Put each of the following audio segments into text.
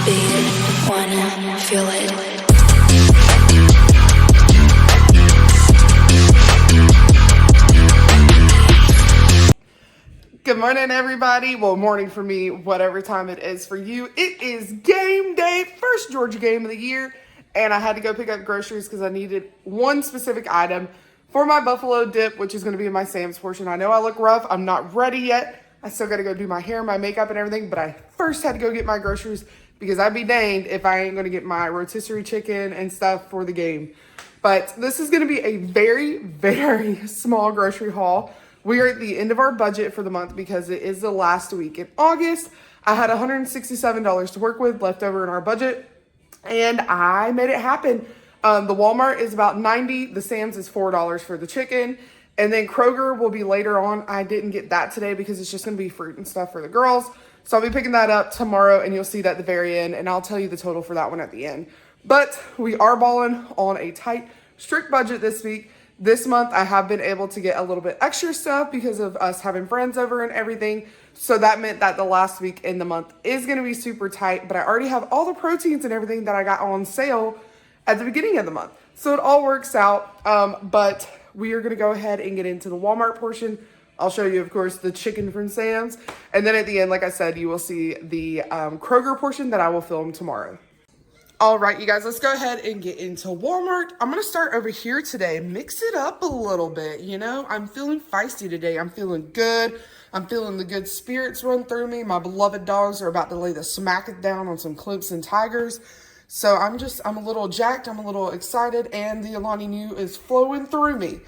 beat, wanna feel it. Good morning, everybody. Well, morning for me, whatever time it is for you. It is game day, first Georgia game of the year, and I had to go pick up groceries because I needed one specific item for my buffalo dip, which is going to be in my Sam's portion. I know I look rough. I'm not ready yet. I still got to go do my hair, my makeup, and everything, but I first had to go get my groceries because I'd be danged if I ain't going to get my rotisserie chicken and stuff for the game. But this is going to be a very, very small grocery haul. We are at the end of our budget for the month because it is the last week in August. I had $167 to work with left over in our budget, and I made it happen. The Walmart is about $90. The Sam's is $4 for the chicken. And then Kroger will be later on. I didn't get that today because it's just going to be fruit and stuff for the girls. So I'll be picking that up tomorrow, and you'll see that at the very end, and I'll tell you the total for that one at the end. But we are balling on a tight, strict budget this week. This month, I have been able to get a little bit extra stuff because of us having friends over and everything. So that meant that the last week in the month is going to be super tight, but I already have all the proteins and everything that I got on sale at the beginning of the month. So it all works out. But we are going to go ahead and get into the Walmart portion. I'll show you, of course, the chicken from Sam's. And then at the end, like I said, you will see the Kroger portion that I will film tomorrow. All right, you guys, let's go ahead and get into Walmart. I'm going to start over here today. Mix it up a little bit, you know. I'm feeling feisty today. I'm feeling good. I'm feeling the good spirits run through me. My beloved dogs are about to lay the smack down on some Clemson Tigers. So I'm a little jacked. I'm a little excited. And the Alani Nu is flowing through me.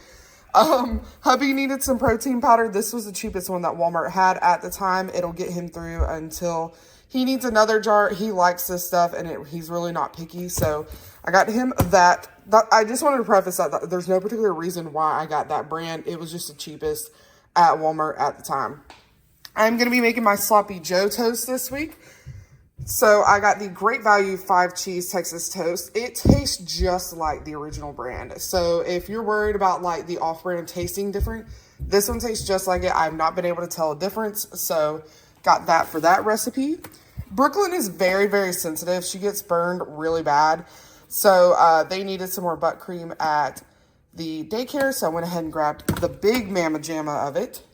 Hubby needed some protein powder. This was the cheapest one that Walmart had at the time. It'll get him through until he needs another jar. He likes this stuff, and he's really not picky. So I got him that. I just wanted to preface that there's no particular reason why I got that brand. It was just the cheapest at Walmart at the time. I'm going to be making my Sloppy Joe toast this week. So I got the Great Value 5 Cheese Texas Toast. It tastes just like the original brand. So if you're worried about like the off-brand tasting different, this one tastes just like it. I've not been able to tell a difference. So got that for that recipe. Brooklyn is very, very sensitive. She gets burned really bad. So they needed some more butt cream at the daycare. So I went ahead and grabbed the big Mama Jamma of it.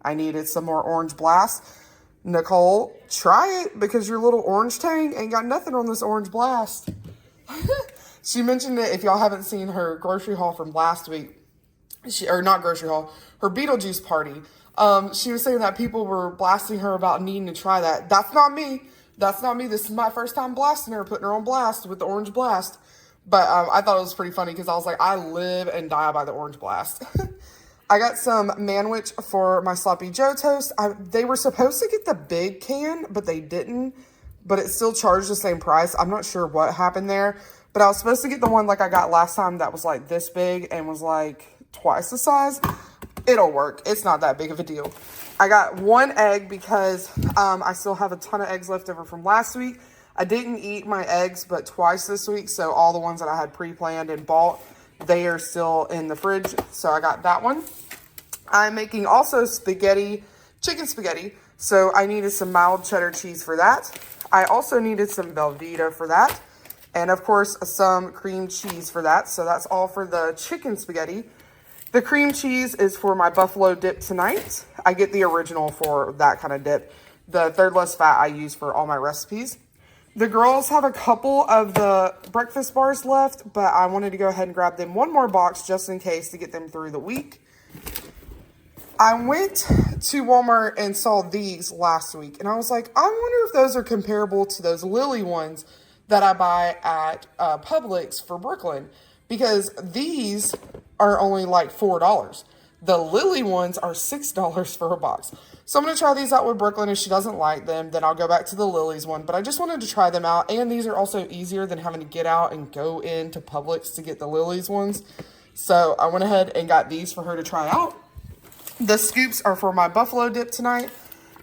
I needed some more Orange Blast. Nicole, try it because your little orange tang ain't got nothing on this Orange Blast. She mentioned it. If y'all haven't seen her grocery haul from last week, not grocery haul, her Beetlejuice party, she was saying that people were blasting her about needing to try that. That's not me. That's not me. This is my first time blasting her, putting her on blast with the Orange Blast. But I thought it was pretty funny because I was like, I live and die by the Orange Blast. I got some Manwich for my Sloppy Joe toast. They were supposed to get the big can, but they didn't. But it still charged the same price. I'm not sure what happened there. But I was supposed to get the one like I got last time that was like this big and was like twice the size. It'll work. It's not that big of a deal. I got one egg because I still have a ton of eggs left over from last week. I didn't eat my eggs but twice this week. So all the ones that I had pre-planned and bought, they are still in the fridge. So I got that one. I'm making also spaghetti, chicken spaghetti. So I needed some mild cheddar cheese for that. I also needed some Velveeta for that. And of course, some cream cheese for that. So that's all for the chicken spaghetti. The cream cheese is for my buffalo dip tonight. I get the original for that kind of dip. The third less fat I use for all my recipes. The girls have a couple of the breakfast bars left, but I wanted to go ahead and grab them one more box just in case to get them through the week. I went to Walmart and saw these last week, and I was like, I wonder if those are comparable to those Lily ones that I buy at Publix for Brooklyn, because these are only like $4. The Lily ones are $6 for a box. So I'm going to try these out with Brooklyn. If she doesn't like them, then I'll go back to the Lily's one. But I just wanted to try them out. And these are also easier than having to get out and go into Publix to get the Lily's ones. So I went ahead and got these for her to try out. The scoops are for my buffalo dip tonight.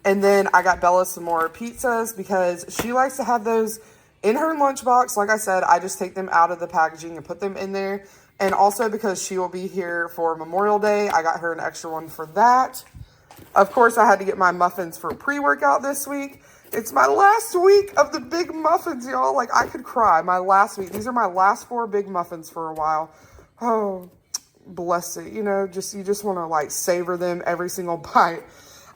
And then I got Bella some more pizzas because she likes to have those in her lunchbox. Like I said, I just take them out of the packaging and put them in there. And also because she will be here for Memorial Day, I got her an extra one for that. Of course, I had to get my muffins for pre-workout this week. It's my last week of the big muffins, y'all. Like, I could cry. My last week. These are my last 4 big muffins for a while. Oh, bless it. You know, you just want to, like, savor them every single bite.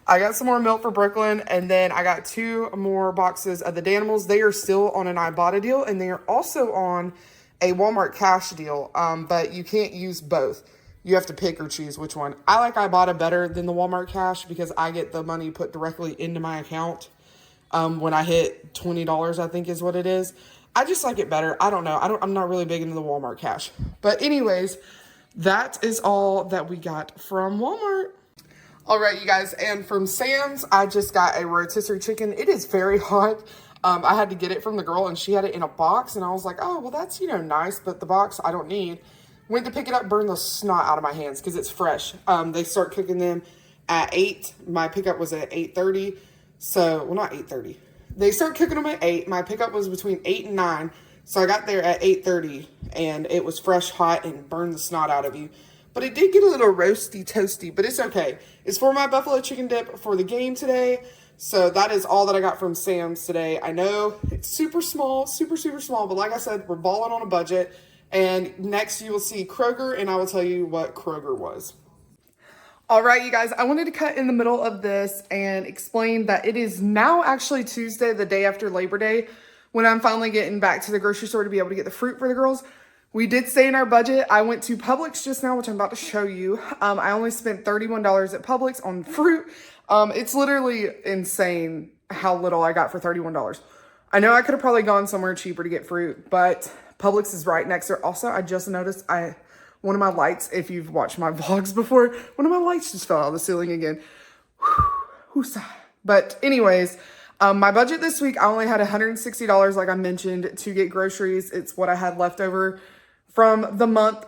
I got some more milk for Brooklyn, and then I got 2 more boxes of the Danimals. They are still on an Ibotta deal, and they are also on a Walmart cash deal, but you can't use both. You have to pick or choose which one. I like Ibotta better than the Walmart cash because I get the money put directly into my account when I hit $20, I think is what it is. I just like it better. I don't know. I'm not really big into the Walmart cash. But anyways, that is all that we got from Walmart. All right, you guys, and from Sam's, I just got a rotisserie chicken. It is very hot. I had to get it from the girl, and she had it in a box, and I was like, oh, well, that's, you know, nice, but the box I don't need. Went to pick it up, burned the snot out of my hands because it's fresh. They start cooking them at 8. My pickup was at 8:30. So, well, not 8:30. They start cooking them at 8. My pickup was between 8 and 9. So I got there at 8:30, and it was fresh, hot, and burned the snot out of you. But it did get a little roasty, toasty, but it's okay. It's for my buffalo chicken dip for the game today. So that is all that I got from Sam's today. I know it's super small, super, super small, but like I said, we're balling on a budget. And next you will see Kroger, and I will tell you what Kroger was. All right, you guys, I wanted to cut in the middle of this and explain that it is now actually Tuesday, the day after Labor Day, when I'm finally getting back to the grocery store to be able to get the fruit for the girls. We did stay in our budget. I went to Publix just now, which I'm about to show you. I only spent $31 at Publix on fruit. It's literally insane how little I got for $31. I know I could have probably gone somewhere cheaper to get fruit, but Publix is right next there. Also, I just noticed one of my lights, if you've watched my vlogs before, one of my lights just fell out of the ceiling again. But anyways, my budget this week, I only had $160, like I mentioned, to get groceries. It's what I had left over from the month.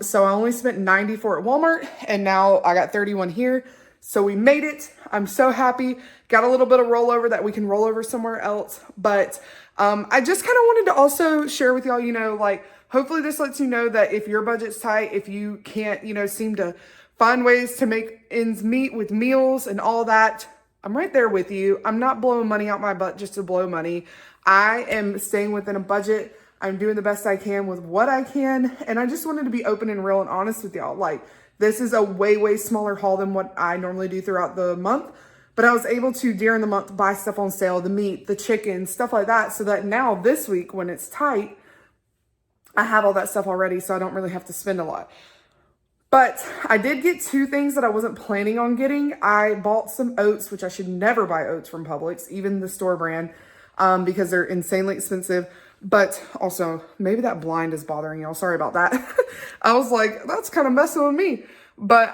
So I only spent $94 at Walmart, and now I got $31 here. So we made it. I'm so happy. Got a little bit of rollover that we can roll over somewhere else. But I just kind of wanted to also share with y'all, you know, like, hopefully this lets you know that if your budget's tight, if you can't, you know, seem to find ways to make ends meet with meals and all that, I'm right there with you. I'm not blowing money out my butt just to blow money. I am staying within a budget. I'm doing the best I can with what I can. And I just wanted to be open and real and honest with y'all. Like, this is a way, way smaller haul than what I normally do throughout the month. But I was able to, during the month, buy stuff on sale, the meat, the chicken, stuff like that. So that now this week, when it's tight, I have all that stuff already. So I don't really have to spend a lot. But I did get 2 things that I wasn't planning on getting. I bought some oats, which I should never buy oats from Publix, even the store brand, because they're insanely expensive. But also, maybe that blind is bothering y'all. Sorry about that. I was like, that's kind of messing with me. But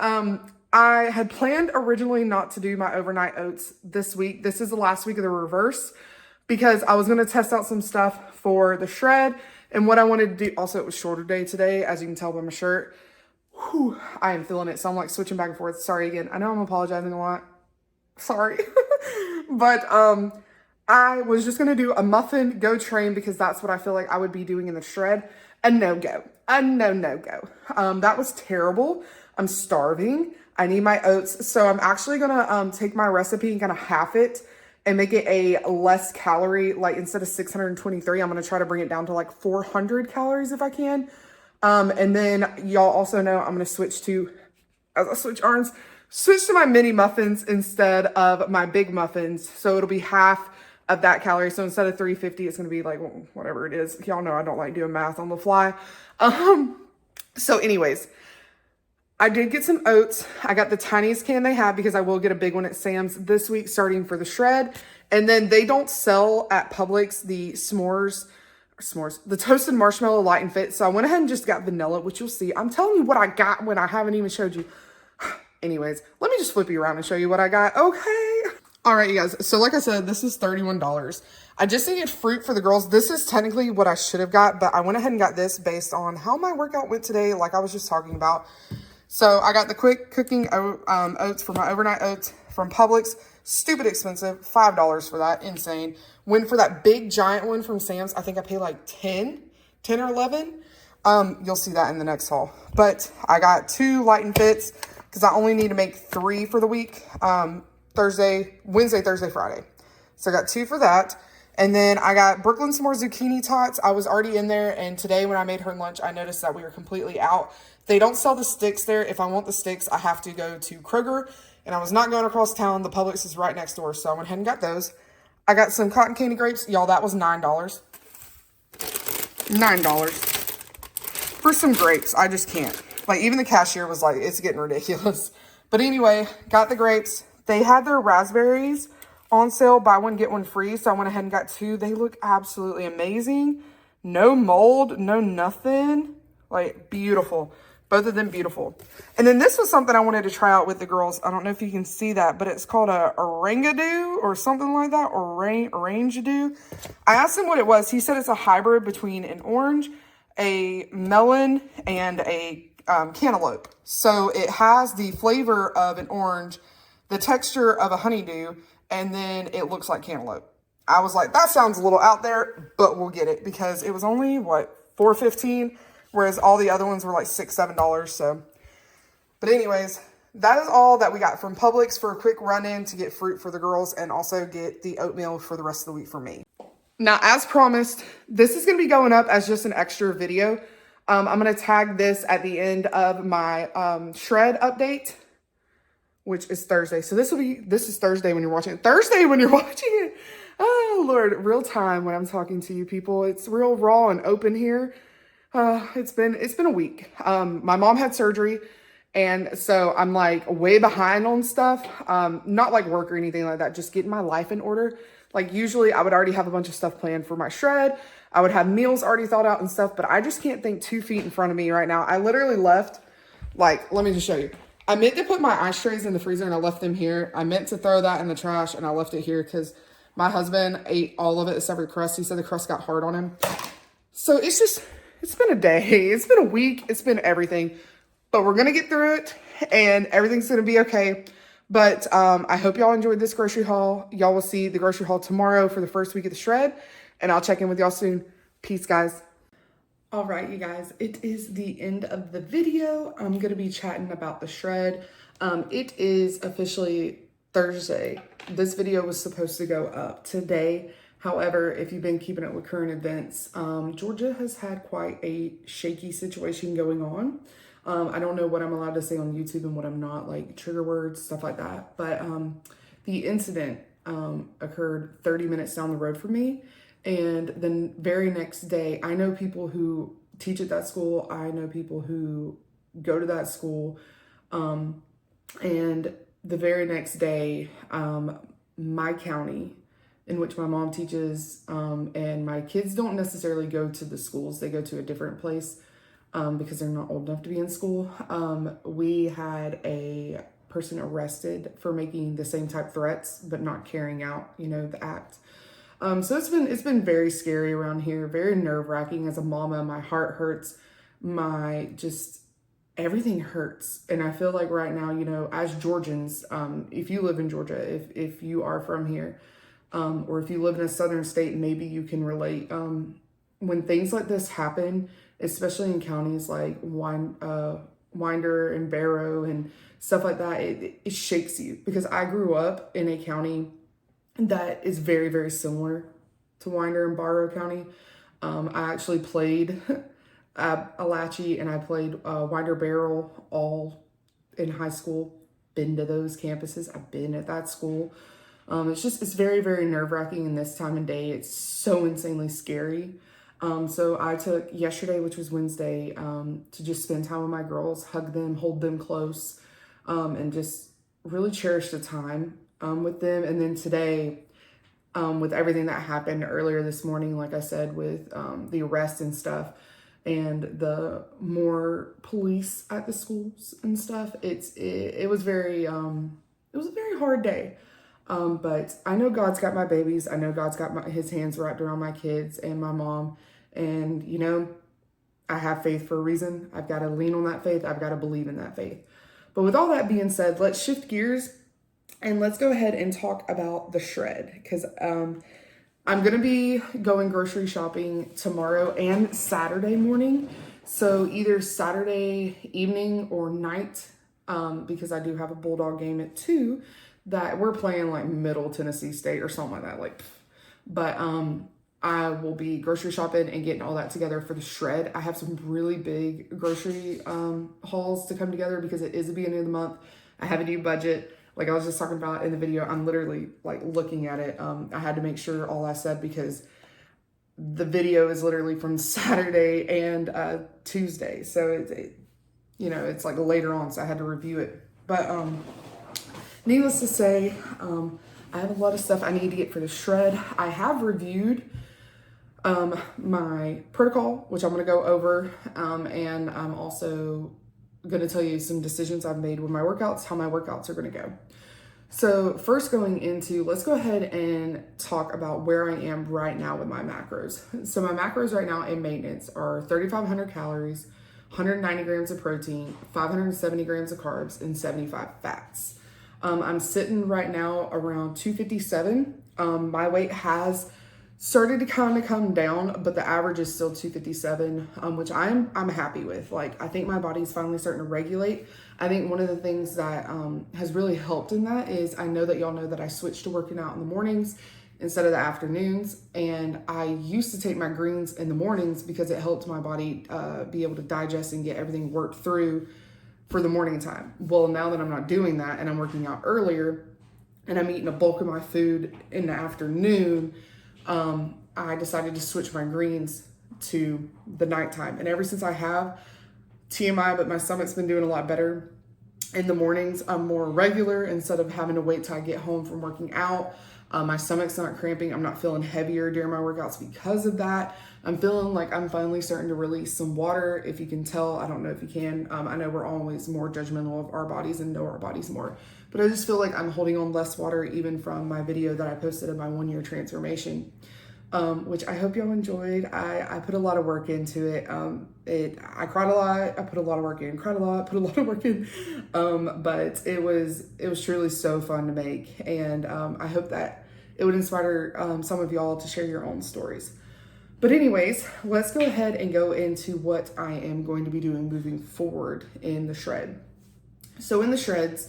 I had planned originally not to do my overnight oats this week. This is the last week of the reverse because I was going to test out some stuff for the shred. And what I wanted to do, also it was shorter day today, as you can tell by my shirt. Whew, I am feeling it. So I'm like switching back and forth. Sorry again. I know I'm apologizing a lot. Sorry. But I was just going to do a muffin go train because that's what I feel like I would be doing in the shred. A no-go. A no-go. That was terrible. I'm starving. I need my oats. So I'm actually going to take my recipe and kind of half it and make it a less calorie, like instead of 623, I'm going to try to bring it down to like 400 calories if I can. And then y'all also know I'm going to switch to, as I switch arms, switch to my mini muffins instead of my big muffins. So it'll be half of that calorie. So instead of 350, it's going to be like, well, whatever it is. Y'all know I don't like doing math on the fly. So anyways, I did get some oats. I got the tiniest can they have because I will get a big one at Sam's this week starting for the shred. And then they don't sell at Publix the the toasted marshmallow light and fit. So I went ahead and just got vanilla, which you'll see. I'm telling you what I got when I haven't even showed you. Anyways, let me just flip you around and show you what I got. Okay. All right, you guys. So like I said, this is $31. I just needed fruit for the girls. This is technically what I should have got, but I went ahead and got this based on how my workout went today, like I was just talking about. So I got the quick cooking oats for my overnight oats from Publix. Stupid expensive, $5 for that, insane. When for that big giant one from Sam's, I think I paid like 10 or 11. You'll see that in the next haul. But I got 2 light and fits because I only need to make 3 for the week. Wednesday, Thursday, Friday. So I got 2 for that. And then I got Brooklyn some more zucchini tots. I was already in there, and today when I made her lunch, I noticed that we were completely out. They don't sell the sticks there. If I want the sticks, I have to go to Kroger, and I was not going across town. The Publix is right next door, so I went ahead and got those. I got some cotton candy grapes. Y'all, that was $9. $9 for some grapes. I just can't. Like, even the cashier was like, it's getting ridiculous. But anyway, got the grapes. They had their raspberries on sale, buy one, get one free. So I went ahead and got 2. They look absolutely amazing. No mold, no nothing. Like, beautiful. Both of them beautiful. And then this was something I wanted to try out with the girls. I don't know if you can see that, but it's called a orangadoo or something like that, or orangadoo. I asked him what it was. He said it's a hybrid between an orange, a melon, and a cantaloupe. So it has the flavor of an orange, the texture of a honeydew, and then it looks like cantaloupe. I was like, that sounds a little out there, but we'll get it because it was only, what, $4.15, whereas all the other ones were like $6, $7. So, but anyways, that is all that we got from Publix for a quick run-in to get fruit for the girls and also get the oatmeal for the rest of the week for me. Now, as promised, this is going to be going up as just an extra video. I'm going to tag this at the end of my shred update, which is Thursday. So this is Thursday when you're watching it. Thursday when you're watching it. Oh, Lord, real time when I'm talking to you people. It's real raw and open here. It's been a week. My mom had surgery, and so I'm like way behind on stuff. Not like work or anything like that, just getting my life in order. Like usually I would already have a bunch of stuff planned for my shred. I would have meals already thought out and stuff, but I just can't think 2 feet in front of me right now. I literally left, like, let me just show you. I meant to put my ice trays in the freezer and I left them here. I meant to throw that in the trash and I left it here because my husband ate all of it except for the crust. He said the crust got hard on him. So it's been a day. It's been a week. It's been everything. But we're going to get through it and everything's going to be okay. But I hope y'all enjoyed this grocery haul. Y'all will see the grocery haul tomorrow for the first week of the shred. And I'll check in with y'all soon. Peace, guys. All right, you guys, it is the end of the video. I'm going to be chatting about the shred. It is officially Thursday. This video was supposed to go up today. However, if you've been keeping up with current events, Georgia has had quite a shaky situation going on. I don't know what I'm allowed to say on YouTube and what I'm not, like trigger words, stuff like that. But the incident occurred 30 minutes down the road from me. And the very next day, I know people who teach at that school. I know people who go to that school. And the very next day, my county in which my mom teaches, and my kids don't necessarily go to the schools. They go to a different place because they're not old enough to be in school. We had a person arrested for making the same type threats, but not carrying out, the act. So it's been very scary around here, very nerve-wracking. As a mama, my heart hurts, everything hurts. And I feel like right now, as Georgians, if you live in Georgia, if you are from here, or if you live in a southern state, maybe you can relate. When things like this happen, especially in counties like Winder and Barrow and stuff like that, it shakes you. Because I grew up in a county that is very, very similar to Winder and Barrow County. I actually played Apalachee and I played Winder Barrow all in high school. Been to those campuses. I've been at that school. It's very, very nerve-wracking in this time of day. It's so insanely scary. So I took yesterday, which was Wednesday, to just spend time with my girls, hug them, hold them close, and just really cherish the time with them. And then today, with everything that happened earlier this morning, like I said, with the arrest and stuff, and the more police at the schools and stuff, it was a very hard day. But I know God's got my babies. I know God's got his hands wrapped around my kids and my mom. And, I have faith for a reason. I've got to lean on that faith. I've got to believe in that faith. But with all that being said, let's shift gears and let's go ahead and talk about the shred. Because I'm going to be going grocery shopping tomorrow and Saturday morning. So either Saturday evening or night, because I do have a Bulldog game at 2. that we're playing like Middle Tennessee State or something like that. Like, but I will be grocery shopping and getting all that together for the shred. I have some really big grocery hauls to come together because it is the beginning of the month. I have a new budget. Like I was just talking about in the video, I'm literally like looking at it. I had to make sure all I said because the video is literally from Saturday and Tuesday. So you know, it's like later on, so I had to review it. But needless to say, I have a lot of stuff I need to get for the shred. I have reviewed my protocol, which I'm going to go over, and I'm also going to tell you some decisions I've made with my workouts, how my workouts are going to go. So first let's go ahead and talk about where I am right now with my macros. So my macros right now in maintenance are 3,500 calories, 190 grams of protein, 570 grams of carbs, and 75 fats. I'm sitting right now around 257. My weight has started to kind of come down, but the average is still 257, which I'm happy with. Like, I think my body's finally starting to regulate. I think one of the things that has really helped in that is I know that y'all know that I switched to working out in the mornings instead of the afternoons. And I used to take my greens in the mornings because it helped my body be able to digest and get everything worked through for the morning time. Well, now that I'm not doing that and I'm working out earlier and I'm eating a bulk of my food in the afternoon, I decided to switch my greens to the nighttime. And ever since I have TMI, but my stomach's been doing a lot better in the mornings. I'm more regular instead of having to wait till I get home from working out. My stomach's not cramping. I'm not feeling heavier during my workouts because of that. I'm feeling like I'm finally starting to release some water. If you can tell, I don't know if you can. I know we're always more judgmental of our bodies and know our bodies more, but I just feel like I'm holding on less water even from my video that I posted of my 1-year transformation, which I hope y'all enjoyed. I put a lot of work into it. I cried a lot. I put a lot of work in, cried a lot, put a lot of work in. But it was truly so fun to make. And I hope that it would inspire some of y'all to share your own stories. But anyways, let's go ahead and go into what I am going to be doing moving forward in the shred. So in the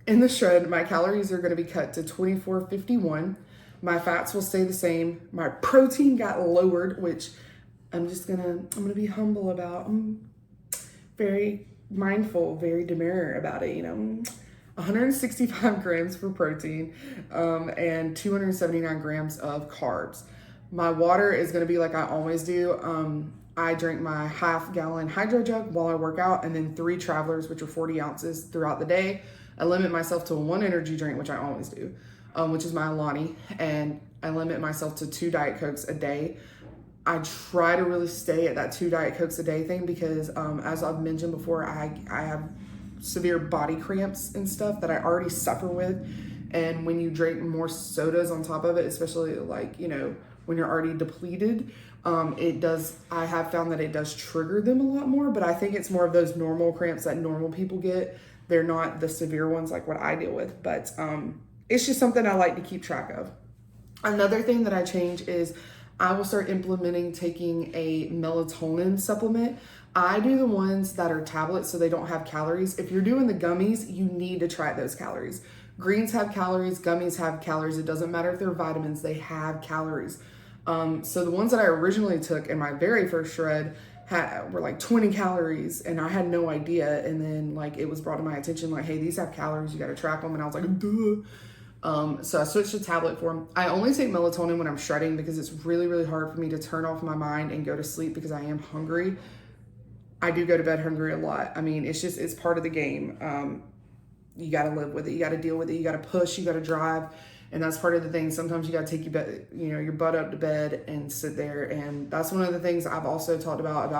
in the shred, my calories are going to be cut to 2451. My fats will stay the same. My protein got lowered, which I'm gonna be humble about. I'm very mindful, very demure about it, 165 grams for protein, and 279 grams of carbs. My water is gonna be like I always do. I drink my half-gallon hydro jug while I work out, and then 3 travelers, which are 40 ounces throughout the day. I limit myself to 1 energy drink, which I always do, which is my Alani, and I limit myself to 2 Diet Cokes a day. I try to really stay at that 2 Diet Cokes a day thing because as I've mentioned before, I have severe body cramps and stuff that I already suffer with. And when you drink more sodas on top of it, especially like, when you're already depleted, I have found that it does trigger them a lot more, but I think it's more of those normal cramps that normal people get. They're not the severe ones like what I deal with, but it's just something I like to keep track of. Another thing that I change is I will start implementing taking a melatonin supplement. I do the ones that are tablets so they don't have calories. If you're doing the gummies, you need to track those calories. Greens have calories, gummies have calories. It doesn't matter if they're vitamins, they have calories. So the ones that I originally took in my very first shred were like 20 calories and I had no idea. And then like it was brought to my attention like, hey, these have calories, you got to track them. And I was like, duh. So I switched to tablet form. I only take melatonin when I'm shredding because it's really, really hard for me to turn off my mind and go to sleep because I am hungry. I do go to bed hungry a lot. I mean, it's part of the game. You got to live with it. You got to deal with it. You got to push, you got to drive. And that's part of the thing. Sometimes you got to take your butt up to bed and sit there. And that's one of the things I've also talked about,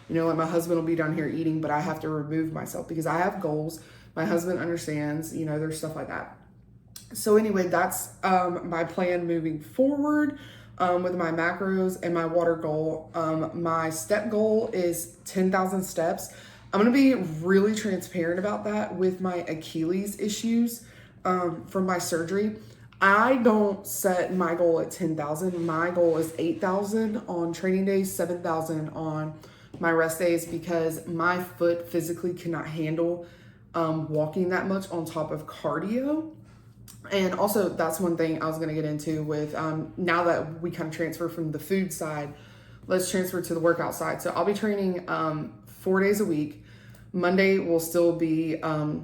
like my husband will be down here eating, but I have to remove myself because I have goals. My husband understands, there's stuff like that. So anyway, that's my plan moving forward with my macros and my water goal. My step goal is 10,000 steps. I'm going to be really transparent about that with my Achilles issues from my surgery. I don't set my goal at 10,000. My goal is 8,000 on training days, 7,000 on my rest days because my foot physically cannot handle walking that much on top of cardio. And also, that's one thing I was going to get into with now that we kind of transfer from the food side, let's transfer to the workout side. So I'll be training 4 days a week. Monday will still be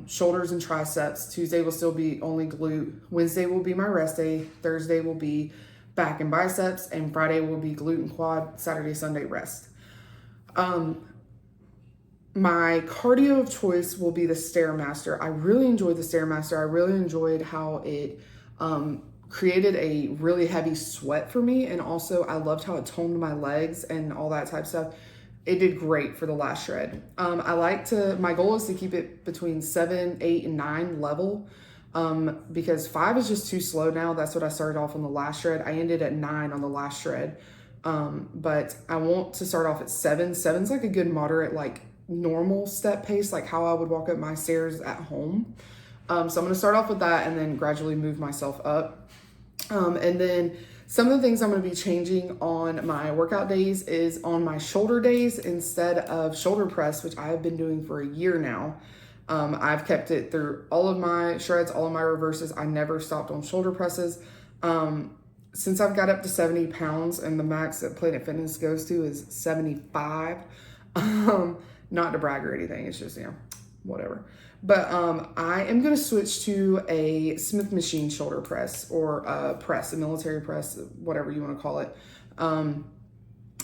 shoulders and triceps. Tuesday will still be only glute. Wednesday will be my rest day. Thursday will be back and biceps. And Friday will be glute and quad. Saturday, Sunday, rest. My cardio of choice will be the Stairmaster. I really enjoyed the Stairmaster. I really enjoyed how it created a really heavy sweat for me. And also I loved how it toned my legs and all that type of stuff. It did great for the last shred. My goal is to keep it between 7, 8, and 9 level because 5 is just too slow now. That's what I started off on the last shred. I ended at 9 on the last shred. But I want to start off at 7. 7's like a good moderate, like normal step pace, like how I would walk up my stairs at home. So I'm going to start off with that and then gradually move myself up. And then some of the things I'm going to be changing on my workout days is on my shoulder days, instead of shoulder press, which I have been doing for a year now. I've kept it through all of my shreds, all of my reverses. I never stopped on shoulder presses. Since I've got up to 70 pounds and the max that Planet Fitness goes to is 75, not to brag or anything, it's just, whatever. But I am going to switch to a Smith machine shoulder press, or a military press, whatever you want to call it. I'm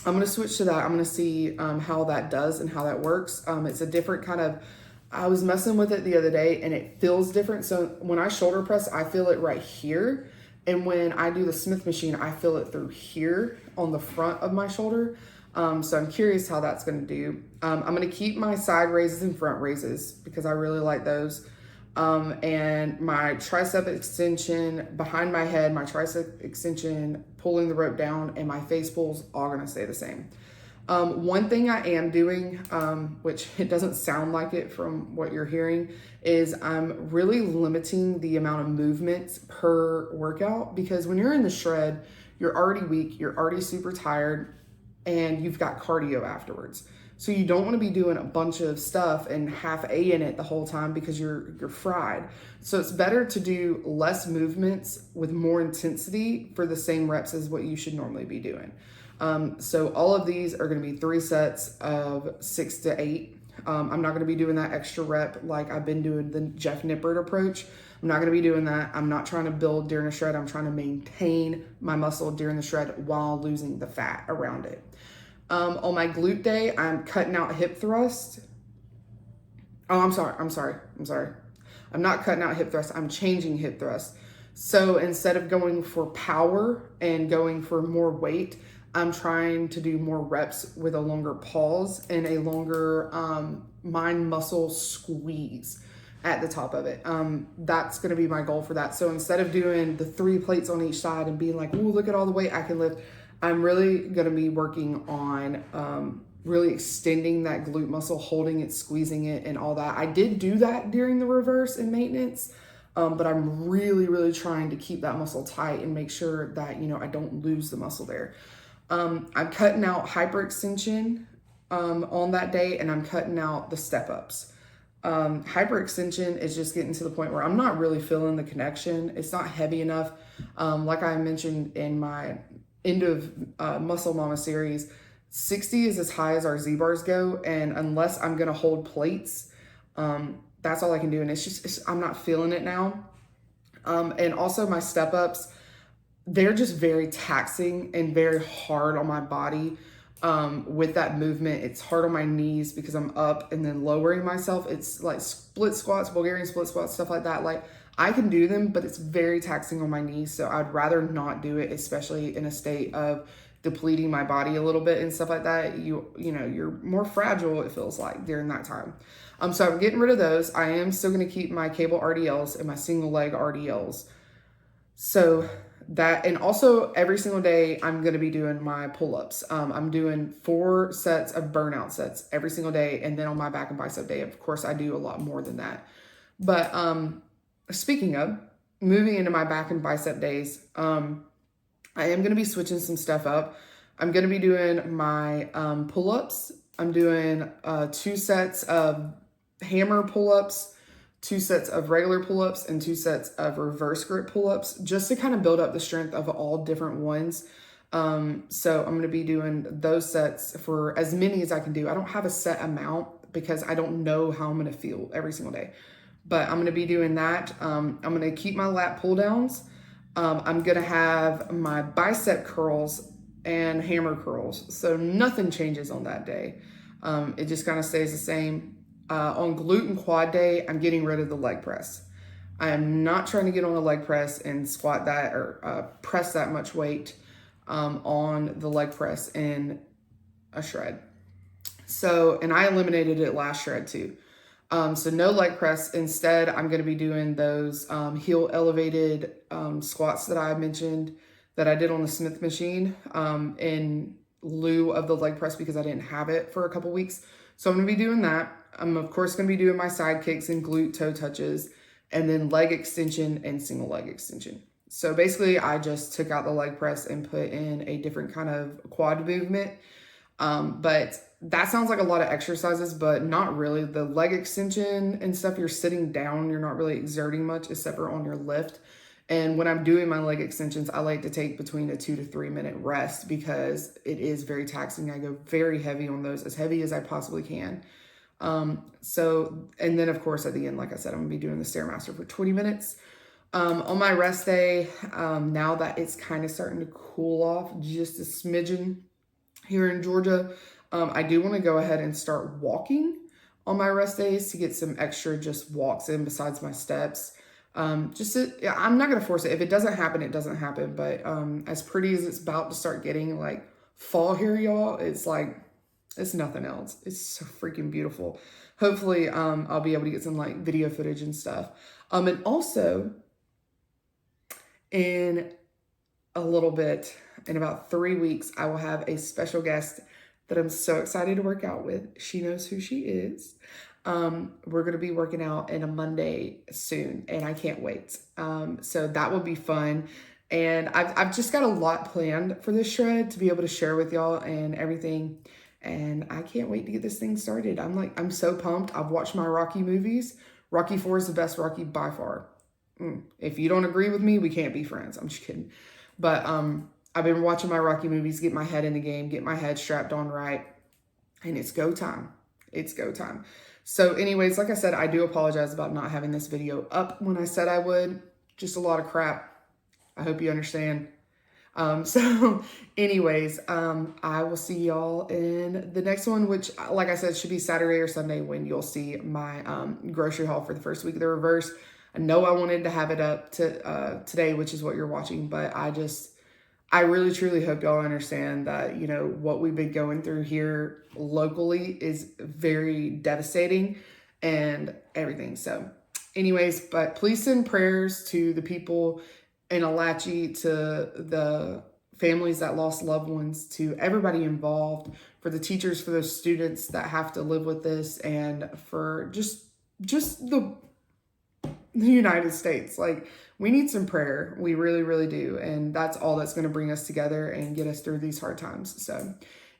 going to switch to that. I'm going to see how that does and how that works. It's a different kind of, I was messing with it the other day and it feels different. So when I shoulder press, I feel it right here. And when I do the Smith machine, I feel it through here on the front of my shoulder. So I'm curious how that's going to do. I'm going to keep my side raises and front raises because I really like those. And my tricep extension behind my head, my tricep extension, pulling the rope down, and my face pulls all going to stay the same. One thing I am doing, which it doesn't sound like it from what you're hearing, is I'm really limiting the amount of movements per workout, because when you're in the shred, you're already weak, you're already super tired, and you've got cardio afterwards. So you don't want to be doing a bunch of stuff and half A in it the whole time because you're fried. So it's better to do less movements with more intensity for the same reps as what you should normally be doing. So all of these are going to be 3 sets of 6 to 8. I'm not going to be doing that extra rep like I've been doing the Jeff Nippert approach. I'm not going to be doing that. I'm not trying to build during a shred. I'm trying to maintain my muscle during the shred while losing the fat around it. On my glute day, I'm cutting out hip thrust. Oh, I'm sorry. I'm not cutting out hip thrust. I'm changing hip thrust. So instead of going for power and going for more weight, I'm trying to do more reps with a longer pause and a longer mind muscle squeeze at the top of it. That's going to be my goal for that. So instead of doing the 3 plates on each side and being like, ooh, look at all the weight I can lift, I'm really going to be working on really extending that glute muscle, holding it, squeezing it, and all that. I did do that during the reverse and maintenance, but I'm really, really trying to keep that muscle tight and make sure that, I don't lose the muscle there. I'm cutting out hyperextension on that day, and I'm cutting out the step-ups. Hyperextension is just getting to the point where I'm not really feeling the connection. It's not heavy enough. Like I mentioned in my end of Muscle Mama series, 60 is as high as our Z-bars go, and unless I'm going to hold plates, that's all I can do, and I'm not feeling it now. And also my step-ups, they're just very taxing and very hard on my body. With that movement, it's hard on my knees because I'm up and then lowering myself. It's like split squats, Bulgarian split squats, stuff like that. Like, I can do them, but it's very taxing on my knees. So I'd rather not do it, especially in a state of depleting my body a little bit and stuff like that. You're more fragile, it feels like, during that time. So I'm getting rid of those. I am still going to keep my cable RDLs and my single leg RDLs. So that, and also every single day I'm going to be doing my pull-ups. I'm doing 4 sets of burnout sets every single day. And then on my back and bicep day, of course, I do a lot more than that. But speaking of moving into my back and bicep days, I am going to be switching some stuff up. I'm going to be doing my pull-ups. I'm doing 2 sets of hammer pull-ups, 2 sets of regular pull-ups and 2 sets of reverse grip pull-ups, just to kind of build up the strength of all different ones. So I'm going to be doing those sets for as many as I can do. I don't have a set amount because I don't know how I'm going to feel every single day, but I'm going to be doing that. I'm going to keep my lat pull downs. I'm going to have my bicep curls and hammer curls. So nothing changes on that day. It just kind of stays the same. On glute and quad day, I'm getting rid of the leg press. I am not trying to get on a leg press and squat that or press that much weight on the leg press in a shred. So, and I eliminated it last shred too. So no leg press. Instead, I'm going to be doing those heel elevated squats that I mentioned that I did on the Smith machine in lieu of the leg press because I didn't have it for a couple weeks. So I'm going to be doing that. I'm of course going to be doing my side kicks and glute toe touches, and then leg extension and single leg extension. So basically I just took out the leg press and put in a different kind of quad movement. But that sounds like a lot of exercises, but not really. The leg extension and stuff, you're sitting down, you're not really exerting much except for on your lift. And when I'm doing my leg extensions, I like to take between a 2 to 3 minute rest because it is very taxing. I go very heavy on those, as heavy as I possibly can. And then of course at the end, like I said, I'm gonna be doing the Stairmaster for 20 minutes. On my rest day, now that it's kind of starting to cool off just a smidgen here in Georgia, I do want to go ahead and start walking on my rest days to get some extra just walks in besides my steps. I'm not going to force it. If it doesn't happen, it doesn't happen. But as pretty as it's about to start getting like fall here, y'all, it's like, it's nothing else. It's so freaking beautiful. Hopefully, I'll be able to get some like video footage and stuff. And also in a little bit, in about 3 weeks, I will have a special guest that I'm so excited to work out with. She knows who she is. We're going to be working out in a Monday soon, and I can't wait. So that will be fun. And I've just got a lot planned for this shred to be able to share with y'all and everything. And I can't wait to get this thing started. I'm so pumped. I've watched my Rocky movies. Rocky 4 is the best Rocky by far. If you don't agree with me, we can't be friends. I'm just kidding. But I've been watching my Rocky movies, get my head in the game, get my head strapped on right, and it's go time. It's go time. So anyways, like I said, I do apologize about not having this video up when I said I would. Just a lot of crap. I hope you understand. So anyways, I will see y'all in the next one, which, like I said, should be Saturday or Sunday when you'll see my grocery haul for the first week of the reverse. I know I wanted to have it up to today, which is what you're watching, but I really truly hope y'all understand that, you know, what we've been going through here locally is very devastating and everything. So anyways, but please send prayers to the people in Alachi, to the families that lost loved ones, to everybody involved, for the teachers, for those students that have to live with this, and for just the United States. Like, we need some prayer. We really, really do. And that's all that's going to bring us together and get us through these hard times. So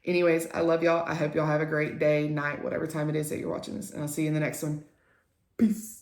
anyways, I love y'all. I hope y'all have a great day, night, whatever time it is that you're watching this. And I'll see you in the next one. Peace.